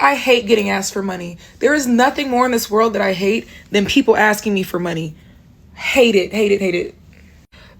I hate getting asked for money. There is nothing more in this world that I hate than people asking me for money. Hate it, hate it, hate it.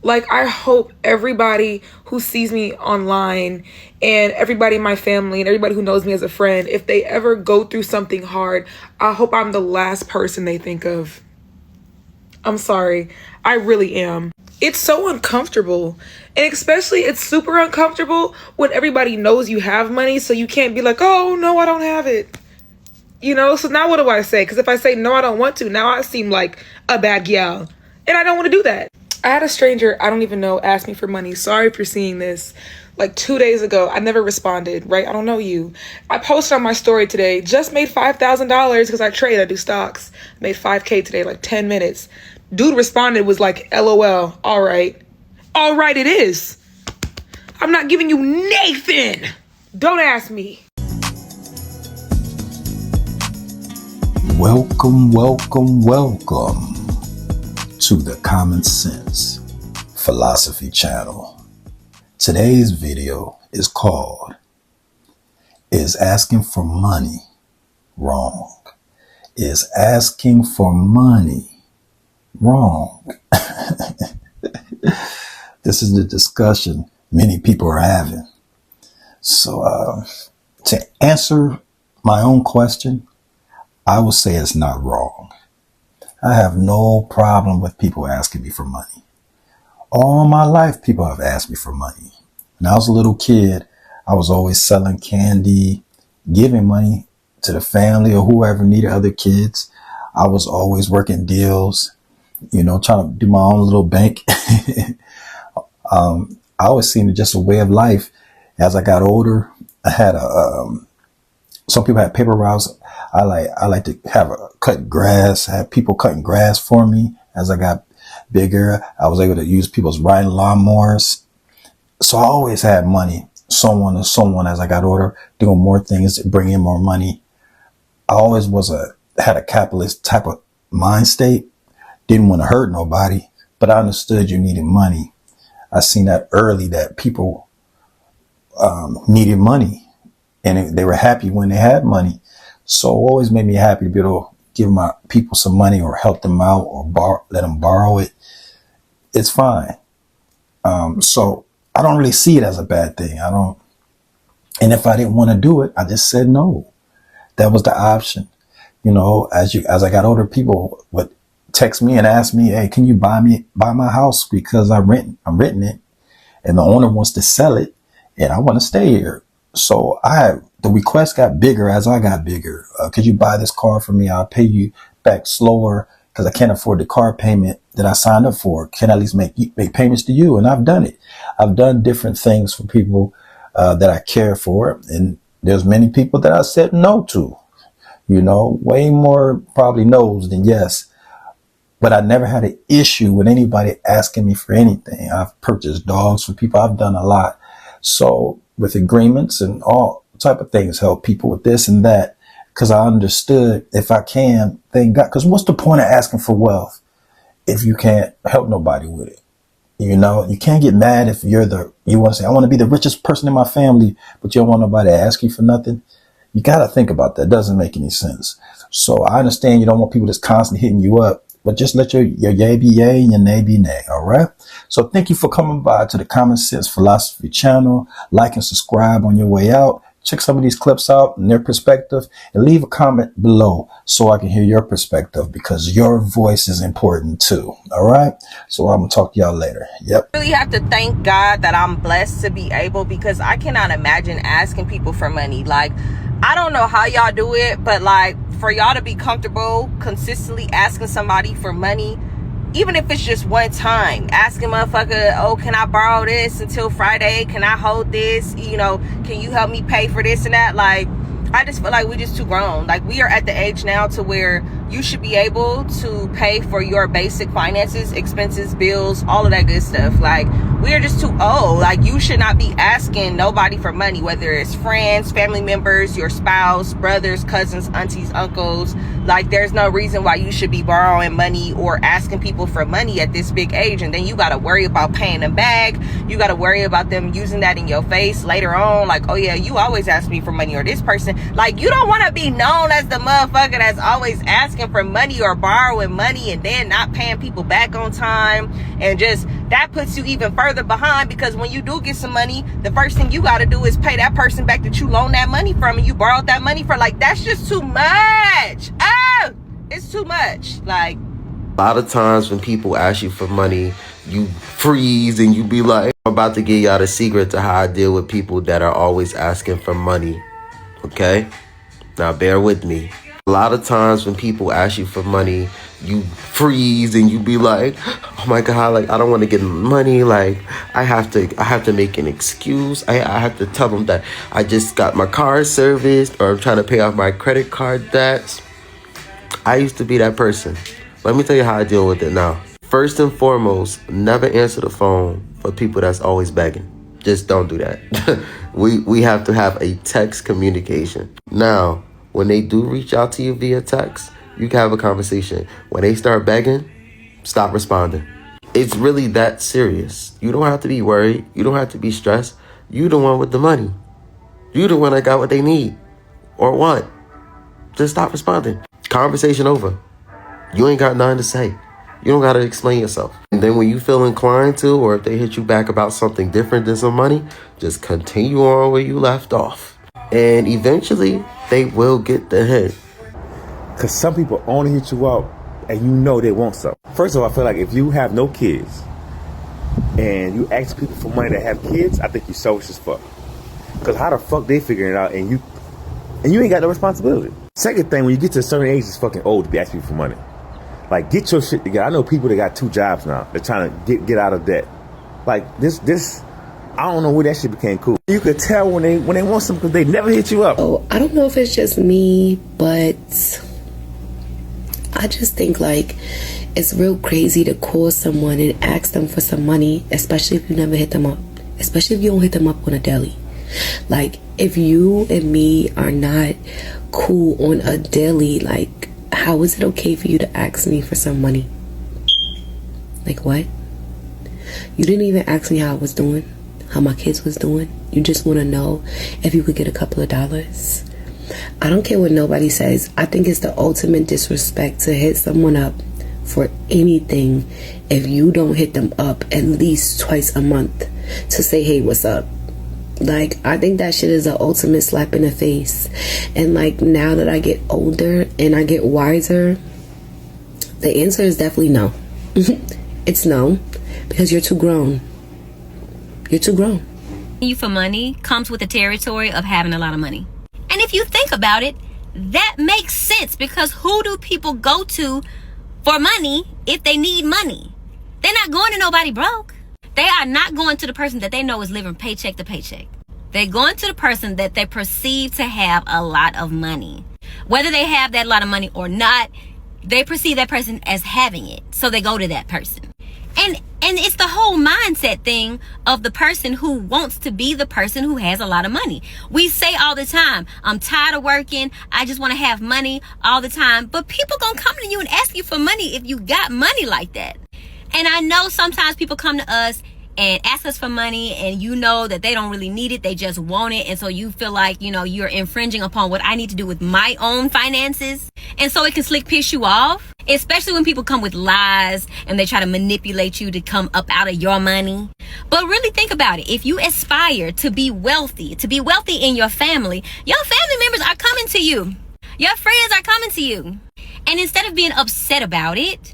Like, I hope everybody who sees me online and everybody in my family and everybody who knows me as a friend, if they ever go through something hard, I hope I'm the last person they think of. I'm sorry. I really am. It's so uncomfortable. And especially, it's super uncomfortable when everybody knows you have money, so you can't be like, oh, no, I don't have it. You know, so now what do I say? Because if I say, no, I don't want to, now I seem like a bad gal. And I don't want to do that. I had a stranger, I don't even know, ask me for money. Sorry if you're seeing this. Like 2 days ago, I never responded, right? I don't know you. I posted on my story today, just made $5,000 because I trade, I do stocks. Made 5K today, like 10 minutes. Dude responded, was like, LOL, all right. All right, it is. I'm not giving you Nathan. Don't ask me. Welcome to the Common Sense Philosophy Channel. Today's video is called, Is Asking for Money Wrong? Is asking for money wrong? This is the discussion many people are having. So to answer my own question, I would say it's not wrong. I have no problem with people asking me for money. All my life, people have asked me for money. When I was a little kid, I was always selling candy, giving money to the family or whoever needed other kids. I was always working deals, trying to do my own little bank. I always seen it just a way of life. As I got older, I had some people had paper routes. I like to cut grass, have people cutting grass for me. As I got bigger, I was able to use people's riding lawnmowers. So I always had money, someone as I got older, doing more things to bring in more money. I always had a capitalist type of mind state. Didn't want to hurt nobody, but I understood you needed money. I seen that early, that people needed money and they were happy when they had money. So it always made me happy to be able to give my people some money or help them out or let them borrow it. It's fine. So I don't really see it as a bad thing. And if I didn't want to do it, I just said no. That was the option. As I got older, people would text me and ask me, hey, can you buy my house? Because I'm renting it and the owner wants to sell it and I want to stay here. So the request got bigger as I got bigger. Could you buy this car for me? I'll pay you back slower because I can't afford the car payment that I signed up for. Can I at least make payments to you? And I've done it. I've done different things for people that I care for. And there's many people that I said no to, way more probably no's than yes. But I never had an issue with anybody asking me for anything. I've purchased dogs for people. I've done a lot. So with agreements and all type of things, help people with this and that, because I understood if I can, thank God. Because what's the point of asking for wealth if you can't help nobody with it? You can't get mad if you want to say, I want to be the richest person in my family, but you don't want nobody to ask you for nothing. You got to think about that. It doesn't make any sense. So I understand you don't want people just constantly hitting you up, but just let your yay be yay and your nay be nay. All right. So thank you for coming by to the Common Sense Philosophy Channel. Like and subscribe on your way out. Check some of these clips out and their perspective and leave a comment below so I can hear your perspective because your voice is important too. All right. So I'm going to talk to y'all later. Yep. I really have to thank God that I'm blessed to be able, because I cannot imagine asking people for money. Like, I don't know how y'all do it, but like for y'all to be comfortable consistently asking somebody for money, even if it's just one time, asking motherfucker, oh, can I borrow this until Friday? Can I hold this? Can you help me pay for this and that? Like, I just feel like we're just too grown. Like, we are at the age now to where you should be able to pay for your basic finances, expenses, bills, all of that good stuff. Like, we are just too old. Like, you should not be asking nobody for money, whether it's friends, family members, your spouse, brothers, cousins, aunties, uncles. Like, there's no reason why you should be borrowing money or asking people for money at this big age. And then you got to worry about paying them back. You got to worry about them using that in your face later on. Like, oh yeah, you always ask me for money, or this person. Like, you don't want to be known as the motherfucker that's always asking for money or borrowing money and then not paying people back on time. And just, that puts you even further behind, because when you do get some money, the first thing you got to do is pay that person back that you loaned that money from and you borrowed that money for. Like, that's just too much. Oh, it's too much. Like, a lot of times when people ask you for money, you freeze and you be like, I'm about to give y'all the secret to how I deal with people that are always asking for money. Okay? Now bear with me. A lot of times when people ask you for money, you freeze and you be like, oh my God, like, I don't want to give them money. Like, I have to make an excuse. I have to tell them that I just got my car serviced, or I'm trying to pay off my credit card debts. I used to be that person. Let me tell you how I deal with it now. First and foremost, never answer the phone for people that's always begging. Just don't do that. We have to have a text communication. Now, when they do reach out to you via text, you can have a conversation. When they start begging, stop responding. It's really that serious. You don't have to be worried. You don't have to be stressed. You the one with the money. You the one that got what they need or want. Just stop responding. Conversation over. You ain't got nothing to say. You don't got to explain yourself. And then when you feel inclined to, or if they hit you back about something different than some money, just continue on where you left off. And eventually, they will get the hint. Because some people only hit you up and you know they want something. First of all, I feel like if you have no kids and you ask people for money that have kids, I think you're selfish as fuck. Because how the fuck they figuring it out and you ain't got no responsibility. Second thing, when you get to a certain age, it's fucking old to be asking people for money. Like, get your shit together. I know people that got 2 jobs now. They're trying to get out of debt. Like, this, I don't know where that shit became cool. You could tell when they want something because they never hit you up. Oh, I don't know if it's just me, but I just think, like, it's real crazy to call someone and ask them for some money, especially if you never hit them up. Especially if you don't hit them up on a daily. Like, if you and me are not cool on a daily, like, how is it okay for you to ask me for some money? Like, what? You didn't even ask me how I was doing, how my kids was doing. You just want to know if you could get a couple of dollars. I don't care what nobody says. I think it's the ultimate disrespect to hit someone up for anything if you don't hit them up at least twice a month to say, hey, what's up? Like, I think that shit is the ultimate slap in the face. And, like, now that I get older and I get wiser, the answer is definitely no. It's no, because you're too grown. You're too grown. You for money comes with the territory of having a lot of money. And if you think about it, that makes sense, because who do people go to for money if they need money? They're not going to nobody broke. They are not going to the person that they know is living paycheck to paycheck. They're going to the person that they perceive to have a lot of money. Whether they have that lot of money or not, they perceive that person as having it. So they go to that person. And it's the whole mindset thing of the person who wants to be the person who has a lot of money. We say all the time, I'm tired of working. I just want to have money all the time. But people gonna come to you and ask you for money if you got money like that. And I know sometimes people come to us and ask us for money, and you know that they don't really need it. They just want it. And so you feel like, you know, you're infringing upon what I need to do with my own finances. And so it can slick piss you off, especially when people come with lies and they try to manipulate you to come up out of your money. But really think about it. If you aspire to be wealthy in your family members are coming to you. Your friends are coming to you. And instead of being upset about it,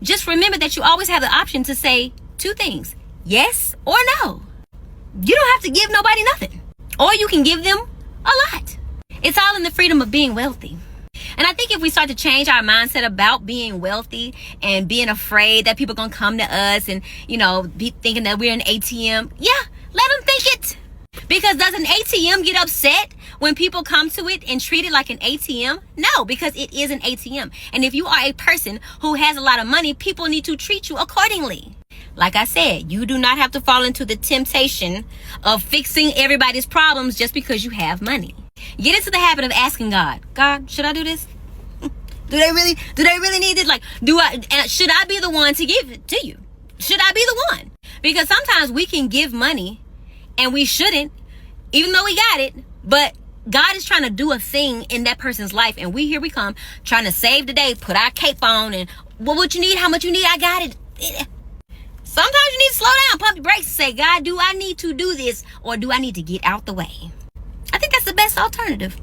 just remember that you always have the option to say 2 things. Yes or no. You don't have to give nobody nothing. Or you can give them a lot. It's all in the freedom of being wealthy. And I think if we start to change our mindset about being wealthy and being afraid that people are going to come to us and, you know, be thinking that we're an ATM. Yeah, let them think it. Because does an ATM get upset when people come to it and treat it like an ATM? No, because it is an ATM. And if you are a person who has a lot of money, people need to treat you accordingly. Like I said, you do not have to fall into the temptation of fixing everybody's problems just because you have money. Get into the habit of asking God, should I do this? Do they really need this? Like, should I be the one to give it to you? Should I be the one? Because sometimes we can give money and we shouldn't, even though we got it, but God is trying to do a thing in that person's life, and here we come trying to save the day, put our cape on, and what you need, how much you need, I got it. Sometimes you need to slow down, pump your brakes, and say, God, do I need to do this, or do I need to get out the way? I think that's the best alternative.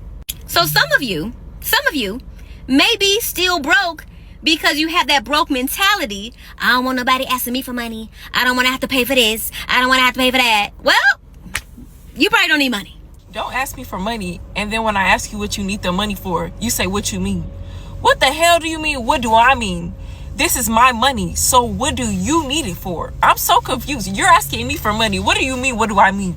So some of you may be still broke because you have that broke mentality. I don't want nobody asking me for money. I don't want to have to pay for this. I don't want to have to pay for that. Well, you probably don't need money. Don't ask me for money, and then when I ask you what you need the money for, you say what you mean. What the hell do you mean? What do I mean? This is my money, so what do you need it for? I'm so confused. You're asking me for money. What do you mean? What do I mean?